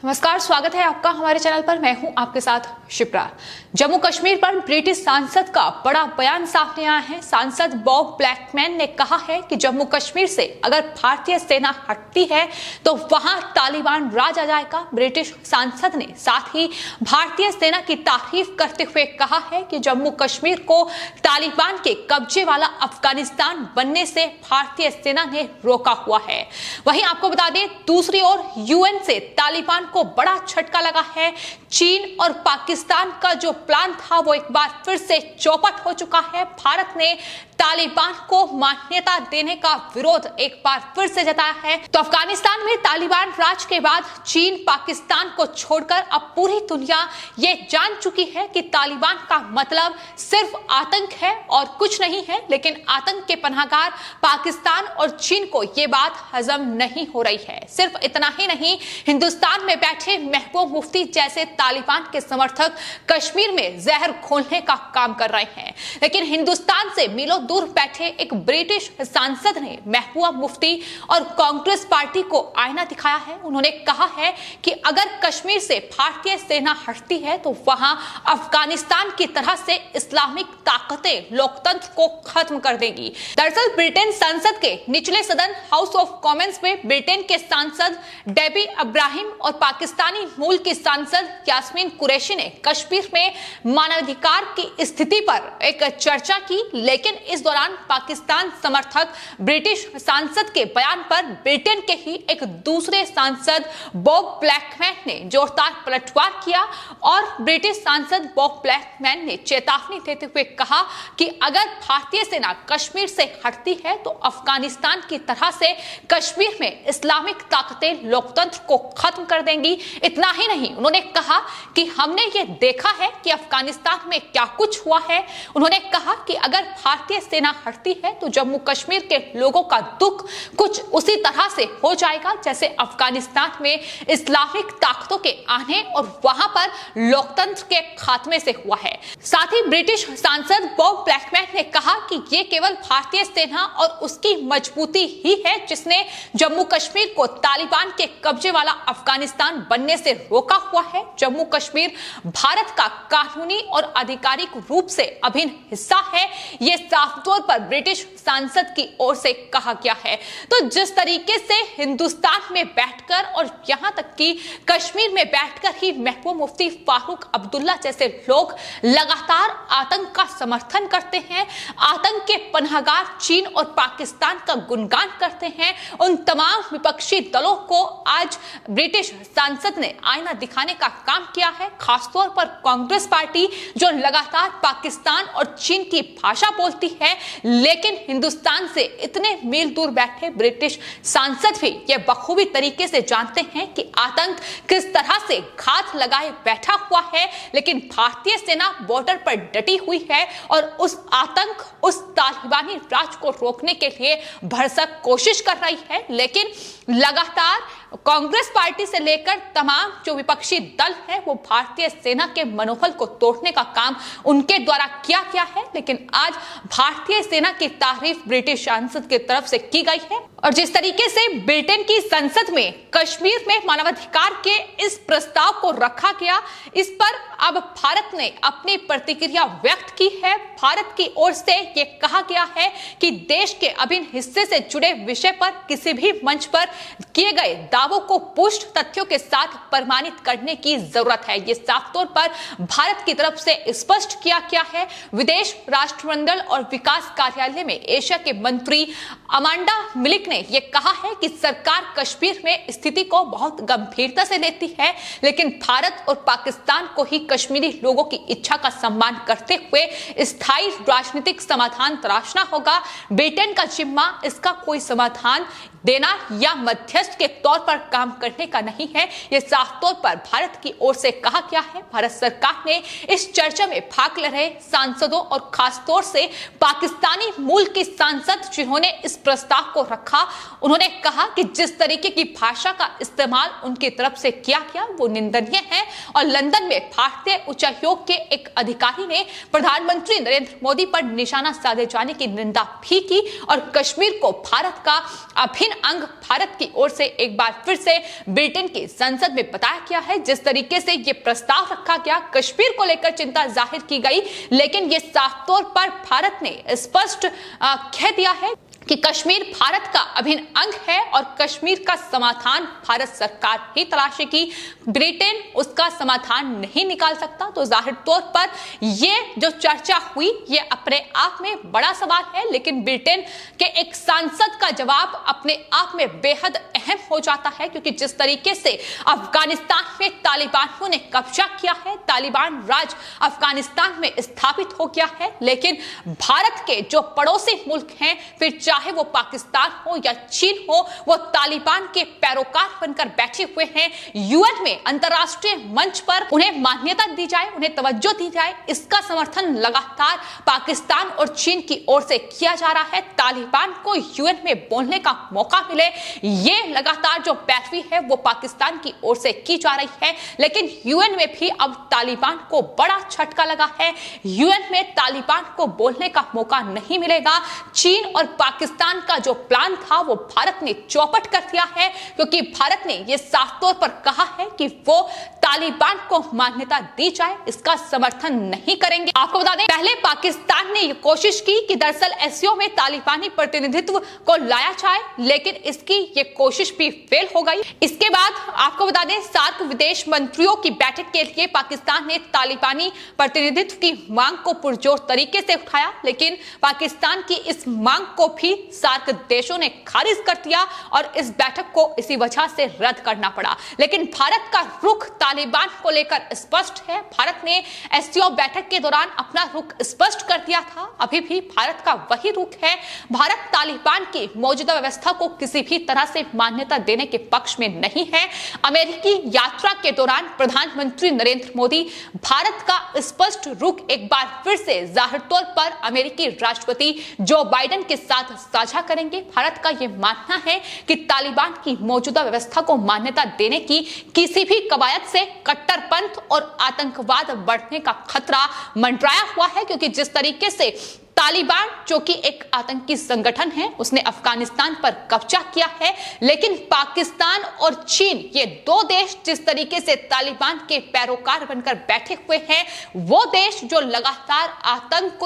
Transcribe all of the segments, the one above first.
नमस्कार, स्वागत है आपका हमारे चैनल पर। मैं हूं आपके साथ शिप्रा। जम्मू कश्मीर पर ब्रिटिश सांसद का बड़ा बयान सामने आया है। सांसद बॉब ब्लैकमैन ने कहा है कि जम्मू कश्मीर से अगर भारतीय सेना हटती है तो वहां तालिबान राज आ जाएगा। ब्रिटिश सांसद ने साथ ही भारतीय सेना की तारीफ करते हुए कहा है कि जम्मू कश्मीर को तालिबान के कब्जे वाला अफगानिस्तान बनने से भारतीय सेना ने रोका हुआ है। वहीं आपको बता दें, दूसरी ओर यूएन से तालिबान को बड़ा झटका लगा है। चीन और पाकिस्तान का जो प्लान था वो एक बार फिर से चौपट हो चुका है। भारत ने तालिबान को मान्यता देने का विरोध एक बार फिर से जताया है। तो अफगानिस्तान में तालिबान राज के बाद चीन पाकिस्तान को छोड़कर अब पूरी दुनिया ये जान चुकी है कि तालिबान का मतलब सिर्फ आतंक है और कुछ नहीं है। लेकिन आतंक के पनाहगार पाकिस्तान और चीन को ये बात हजम नहीं हो रही है। सिर्फ इतना ही नहीं, हिंदुस्तान में बैठे महबूब मुफ्ती जैसे तालिबान के समर्थक कश्मीर में जहर घोलने का काम कर रहे हैं। लेकिन हिंदुस्तान से मीलों दूर बैठे एक ब्रिटिश सांसद ने महबूबा मुफ्ती और कांग्रेस पार्टी को आईना दिखाया है। उन्होंने कहा है कि अगर कश्मीर से भारतीय सेना हटती है तो वहां अफगानिस्तान की तरह से इस्लामिक ताकतें लोकतंत्र को खत्म कर देंगी। दरअसल ब्रिटेन संसद के निचले सदन हाउस ऑफ कॉमन्स में ब्रिटेन के सांसद डेबी अब्राहिम और पाकिस्तानी मूल की सांसद यास्मीन कुरैशी ने कश्मीर में मानवाधिकार की स्थिति पर एक चर्चा की। लेकिन इस दौरान पाकिस्तान समर्थक ब्रिटिश सांसद के बयान पर ब्रिटेन के ही एक दूसरे सांसद बॉब ब्लैकमैन ने जोरदार पलटवार किया और ब्रिटिश सांसद बॉब ब्लैकमैन ने चेतावनी देते हुए कहा कि अगर भारतीय सेना कश्मीर से हटती है तो अफगानिस्तान की तरह से कश्मीर में इस्लामिक ताकतें लोकतंत्र को खत्म कर देंगी। इतना ही नहीं, उन्होंने कहा कि हमने ये देखा है कि अफगानिस्तान में क्या कुछ हुआ है। उन्होंने कहा कि अगर भारतीय सेना हटती है तो जम्मू कश्मीर के लोगों का दुख कुछ उसी तरह से हो जाएगा जैसे अफगानिस्तान में इस्लामिक ताकतों के आने और वहां पर लोकतंत्र के खात्मे से हुआ है। साथ ही ब्रिटिश सांसद बॉब ब्लैकमैन ने कहा कि ये केवल भारतीय सेना और उसकी मजबूती ही है जिसने जम्मू कश्मीर को तालिबान के कब्जे वाला अफगानिस्तान बनने से रोका हुआ है। जम्मू कश्मीर भारत का कानूनी और आधिकारिक रूप से अभिन्न हिस्सा है, ये साफ तौर पर ब्रिटिश सांसद की ओर से कहा गया है। तो जिस तरीके से हिंदुस्तान में बैठकर और यहां तक कि कश्मीर में बैठकर ही महबूब मुफ्ती फारूक अब्दुल्ला जैसे लोग लगातार आतंक का समर्थन करते हैं, आतंक के पनाहगार चीन और पाकिस्तान का गुणगान करते हैं, उन तमाम विपक्षी दलों को आज ब्रिटिश सांसद ने आईना दिखाने का काम किया है। खासतौर पर कांग्रेस पार्टी जो लगातार पाकिस्तान और चीन की भाषा बोलती है, लेकिन हिंदुस्तान से इतने मील दूर बैठे ब्रिटिश सांसद भी यह बखूबी तरीके से जानते हैं कि आतंक किस तरह से घात लगाए बैठा हुआ है। लेकिन भारतीय सेना बॉर्डर पर डटी हुई है और उस आतंक, उस तालिबानी राज को रोकने के लिए भरसक कोशिश कर रही है। लेकिन लगातार कांग्रेस पार्टी से लेकर तमाम जो विपक्षी दल है वो भारतीय सेना के मनोबल को तोड़ने का काम उनके द्वारा किया गया है। लेकिन आज भारतीय सेना की तारीफ ब्रिटिश सांसद की तरफ से की गई है और जिस तरीके से ब्रिटेन की संसद में कश्मीर में मानवाधिकार के इस प्रस्ताव को रखा गया, इस पर अब भारत ने अपनी प्रतिक्रिया व्यक्त की है। भारत की ओर से यह कहा गया है कि देश के अभिन्न हिस्से से जुड़े विषय पर किसी भी मंच पर किए गए दावों को पुष्ट तथ्यों के साथ प्रमाणित करने की जरूरत है। यह साफ तौर पर भारत की तरफ से स्पष्ट किया गया है। विदेश राष्ट्रमंडल और विकास कार्यालय में एशिया के मंत्री अमांडा मिलिक ने यह कहा है कि सरकार कश्मीर में स्थिति को बहुत गंभीरता से लेती है, लेकिन भारत और पाकिस्तान को ही कश्मीरी लोगों की इच्छा का सम्मान करते हुए स्थायी राजनीतिक समाधान तलाशना होगा। ब्रिटेन का जिम्मा इसका कोई समाधान देना या मध्यस्थ के तौर पर काम करने का नहीं है। यह साफ तौर पर भारत की ओर से कहा गया है। भारत सरकार ने इस चर्चा में भाग ले रहे सांसदों और खासतौर से पाकिस्तानी मूल की सांसद जिन्होंने इस प्रस्ताव को रखा, उन्होंने कहा कि जिस तरीके की भाषा का इस्तेमाल उनकी तरफ से किया गया वो निंदनीय है। और लंदन में भारतीय उच्चायोग के एक अधिकारी ने प्रधानमंत्री नरेंद्र मोदी पर निशाना साधे जाने की निंदा भी की और कश्मीर को भारत का अभिन्न अंग भारत की ओर से एक बार बार फिर से ब्रिटेन की संसद में बताया गया है। जिस तरीके से यह प्रस्ताव रखा गया, कश्मीर को लेकर चिंता जाहिर की गई, लेकिन यह साफ तौर पर भारत ने स्पष्ट कह दिया है कि कश्मीर भारत का अभिन्न अंग है और कश्मीर का समाधान भारत सरकार ही तलाशेगी, ब्रिटेन उसका समाधान नहीं निकाल सकता। तो जाहिर तौर पर यह जो चर्चा हुई ये अपने आप में बड़ा सवाल है, लेकिन ब्रिटेन के एक सांसद का जवाब अपने आप में बेहद अहम हो जाता है, क्योंकि जिस तरीके से अफगानिस्तान में तालिबानियों ने कब्जा किया है, तालिबान राज अफगानिस्तान में स्थापित हो गया है, लेकिन भारत के जो पड़ोसी मुल्क हैं, फिर चाहे वो पाकिस्तान हो या चीन हो, वो तालिबान के पैरोकार बनकर बैठे हुए हैं। यूएन में अंतरराष्ट्रीय मंच पर उन्हें मान्यता दी जाए, उन्हें तवज्जो दी जाए, इसका समर्थन लगातार पाकिस्तान और चीन की ओर से किया जा रहा है। तालिबान को यूएन में बोलने का मौका मिले, ये लगातार जो पैरवी है वो पाकिस्तान की ओर से की जा रही है, लेकिन यूएन में भी अब तालिबान को बड़ा झटका लगा है। यूएन में तालिबान को बोलने का मौका नहीं मिलेगा। चीन और पाकिस्तान का जो प्लान था वो भारत ने चौपट कर दिया है, क्योंकि भारत ने यह साफ तौर पर कहा है कि वो तालिबान को मान्यता दी जाए, इसका समर्थन नहीं करेंगे। आपको बता दें, पहले पाकिस्तान ने यह कोशिश की कि दरअसल एससीओ में तालिबानी प्रतिनिधित्व को लाया जाए, लेकिन इसकी यह कोशिश भी फेल हो गई। इसके बाद आपको बता दें, सार्क विदेश मंत्रियों की बैठक के लिए पाकिस्तान ने तालिबानी प्रतिनिधित्व की मांग को पुरजोर तरीके से उठाया, लेकिन पाकिस्तान की इस मांग को भी सार्क देशों ने खारिज कर दिया और इस बैठक को इसी वजह से रद्द करना पड़ा। लेकिन भारत का रुख तालिबान को लेकर स्पष्ट है। भारत ने एससीओ बैठक के दौरान अपना रुख स्पष्ट कर दिया था, अभी भी भारत का वही रुख है। भारत तालिबान की मौजूदा व्यवस्था को किसी भी तरह से मान्यता देने के पक्ष में नहीं है। अमेरिकी यात्रा के दौरान प्रधानमंत्री नरेंद्र मोदी भारत का स्पष्ट रुख एक बार फिर से जाहिर तौर पर अमेरिकी राष्ट्रपति जो बाइडेन के साथ साझा करेंगे। भारत का यह मानना है कि तालिबान की मौजूदा व्यवस्था को मान्यता देने की किसी भी कवायद से कट्टरपंथ और आतंकवाद बढ़ने का खतरा मंडराया हुआ है, क्योंकि जिस तरीके से तालिबान जो कि एक आतंकी संगठन है, उसने अफगानिस्तान पर कब्जा किया है, लेकिन पाकिस्तान और चीन ये दो देश जिस तरीके से तालिबान के पैरोकार बनकर बैठे हुए हैं, वो देश जो लगातार आतंक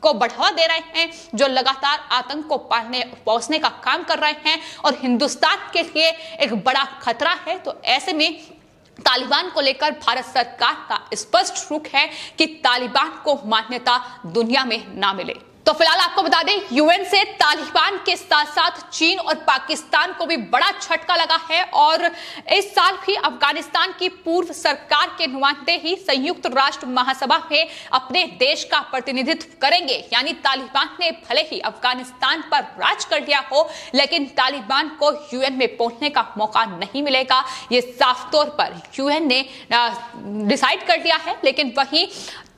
को बढ़ावा दे रहे हैं, जो लगातार आतंक को पालने पोसने का काम कर रहे हैं और हिंदुस्तान के लिए एक बड़ा खतरा है। तो ऐसे में तालिबान को लेकर भारत सरकार का स्पष्ट रुख है कि तालिबान को मान्यता दुनिया में ना मिले। तो फिलहाल आपको बता दें, यूएन से तालिबान के साथ साथ चीन और पाकिस्तान को भी बड़ा झटका लगा है और इस साल भी अफगानिस्तान की पूर्व सरकार के नुमाइंदे ही संयुक्त राष्ट्र महासभा में अपने देश का प्रतिनिधित्व करेंगे। यानी तालिबान ने भले ही अफगानिस्तान पर राज कर लिया हो, लेकिन तालिबान को यूएन में पहुंचने का मौका नहीं मिलेगा, ये साफ तौर पर यूएन ने डिसाइड कर लिया है। लेकिन वहीं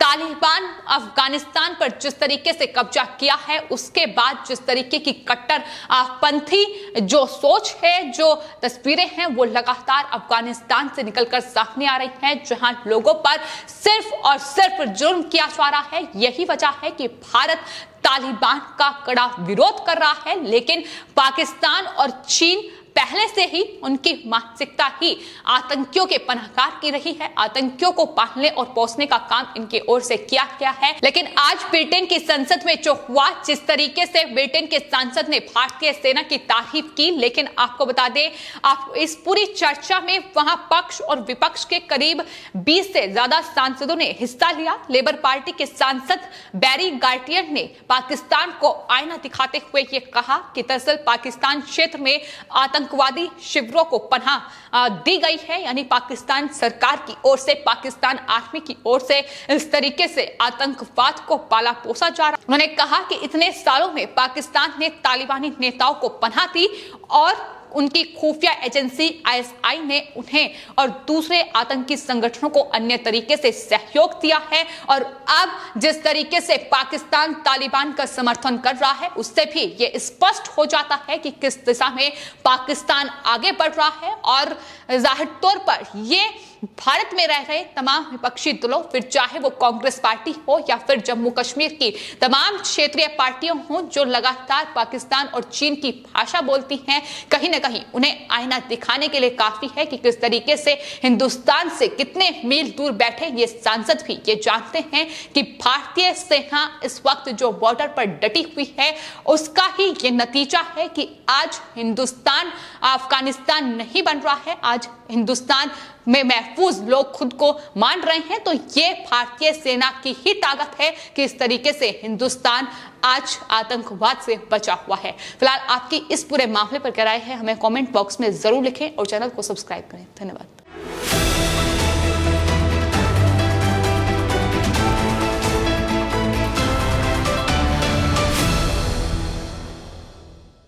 तालिबान अफगानिस्तान पर जिस तरीके से कब्जा किया है, उसके बाद जिस तरीके की कट्टरपंथी जो सोच है, जो तस्वीरें हैं, वो लगातार अफगानिस्तान से निकलकर सामने आ रही हैं, जहां लोगों पर सिर्फ और सिर्फ जुर्म किया जा रहा है। यही वजह है कि भारत तालिबान का कड़ा विरोध कर रहा है, लेकिन पाकिस्तान और चीन पहले से ही उनकी मानसिकता ही आतंकियों के पनाहगार की रही है। आतंकियों को पालने और पोसने का काम इनकी ओर से किया गया है। लेकिन आज ब्रिटेन की संसद में जो हुआ, जिस तरीके से ब्रिटेन के सांसद ने भारतीय सेना की तारीफ की, लेकिन आपको बता दें, आप इस पूरी चर्चा में वहां पक्ष और विपक्ष के करीब 20 से ज्यादा सांसदों ने हिस्सा लिया। लेबर पार्टी के सांसद बैरी गार्डियन ने पाकिस्तान को आईना दिखाते हुए ये कहा कि दरअसल पाकिस्तान क्षेत्र में आतंकवादी शिविरों को पनाह दी गई है, यानी पाकिस्तान सरकार की ओर से, पाकिस्तान आर्मी की ओर से इस तरीके से आतंकवाद को पाला पोसा जा रहा है। उन्होंने कहा कि इतने सालों में पाकिस्तान ने तालिबानी नेताओं को पनाह दी और उनकी खुफिया एजेंसी आईएसआई ने उन्हें और दूसरे आतंकी संगठनों को अन्य तरीके से सहयोग दिया है। और अब जिस तरीके से पाकिस्तान तालिबान का समर्थन कर रहा है, उससे भी ये स्पष्ट हो जाता है कि किस दिशा में पाकिस्तान आगे बढ़ रहा है। और जाहिर तौर पर ये भारत में रह रहे तमाम विपक्षी दलों, फिर चाहे वो कांग्रेस पार्टी हो या फिर जम्मू कश्मीर की तमाम क्षेत्रीय पार्टियां हो जो लगातार पाकिस्तान और चीन की भाषा बोलती हैं, कहीं ना कहीं उन्हें आईना दिखाने के लिए काफी है कि किस तरीके से हिंदुस्तान से कितने मील दूर बैठे ये सांसद भी ये जानते हैं कि भारतीय सेना इस वक्त जो बॉर्डर पर डटी हुई है उसका ही ये नतीजा है कि आज हिंदुस्तान अफगानिस्तान नहीं बन रहा है। आज हिंदुस्तान में महफूज लोग खुद को मान रहे हैं। तो ये भारतीय सेना की ही ताकत है कि इस तरीके से हिंदुस्तान आज आतंकवाद से बचा हुआ है। फिलहाल आपकी इस पूरे मामले पर क्या राय है हमें कमेंट बॉक्स में जरूर लिखें और चैनल को सब्सक्राइब करें। धन्यवाद।